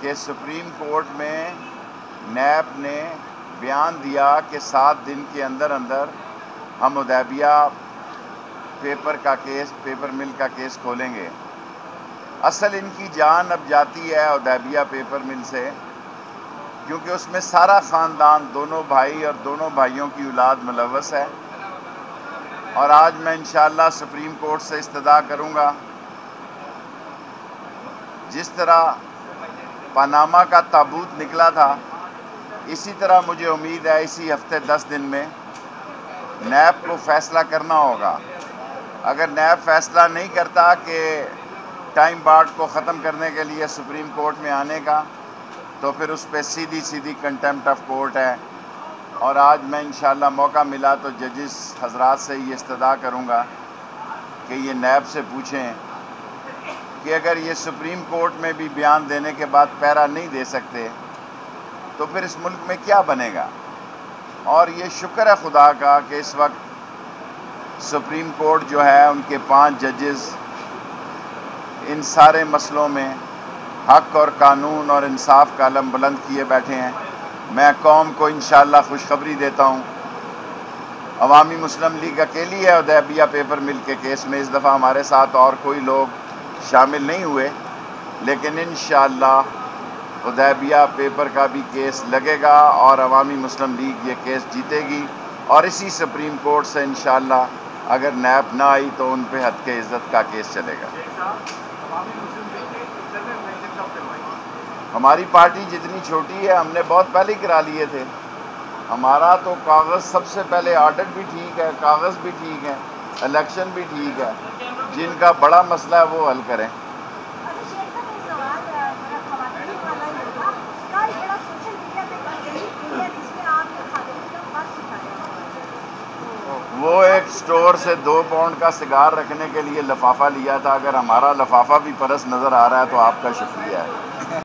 کہ supreme court میں NAB نے بیان دیا کہ 7 دن کے اندر ہم حدیبیہ پیپر مل کا کیس کھولیں گے۔ اصل ان کی جان اب جاتی ہے حدیبیہ پیپر مل سے، کیونکہ اس میں سارا خاندان، دونوں بھائی اور دونوں بھائیوں کی اولاد ملوث ہے۔ اور آج میں انشاءاللہ سپریم کورٹ سے استدعا کروں گا، جس طرح پاناما کا تابوت نکلا تھا، اسی طرح مجھے امید ہے اسی ہفتے 10 دن میں نیب کو فیصلہ کرنا ہوگا۔ اگر نیب فیصلہ نہیں کرتا کہ ٹائم بارڈ کو ختم کرنے کے لیے سپریم کورٹ میں آنے کا، تو پھر اس پہ سیدھی کنٹیمپٹ آف کورٹ ہے۔ اور آج میں انشاءاللہ موقع ملا تو ججز حضرات سے یہ استدعا کروں گا کہ یہ نیب سے پوچھیں کہ اگر یہ سپریم کورٹ میں بھی بیان دینے کے بعد پیرا نہیں دے سکتے تو پھر اس ملک میں کیا بنے گا۔ اور یہ شکر ہے خدا کا کہ اس وقت سپریم کورٹ جو ہے، ان کے 5 ججز ان سارے مسئلوں میں حق اور قانون اور انصاف کا علم بلند کیے بیٹھے ہیں۔ میں قوم کو انشاءاللہ خوشخبری دیتا ہوں، عوامی مسلم لیگ اکیلی ہے حدیبیہ پیپر مل کے کیس میں، اس دفعہ ہمارے ساتھ اور کوئی لوگ شامل نہیں ہوئے، لیکن انشاءاللہ حدیبیہ پیپر کا بھی کیس لگے گا اور عوامی مسلم لیگ یہ کیس جیتے گی، اور اسی سپریم کورٹ سے انشاءاللہ اگر نیب نہ آئی تو ان پہ حد کے عزت کا کیس چلے گا۔ ہماری پارٹی جتنی چھوٹی ہے، ہم نے بہت پہلے کرا لیے تھے۔ ہمارا تو کاغذ سب سے پہلے آڈٹ بھی ٹھیک ہے، کاغذ بھی ٹھیک ہے، الیکشن بھی ٹھیک ہے۔ جن کا بڑا مسئلہ ہے وہ حل کریں۔ وہ ایک سٹور سے 2 پاؤنڈ کا سگار رکھنے کے لیے لفافہ لیا تھا۔ اگر ہمارا لفافہ بھی پرس نظر آ رہا ہے تو آپ کا شکریہ ہے۔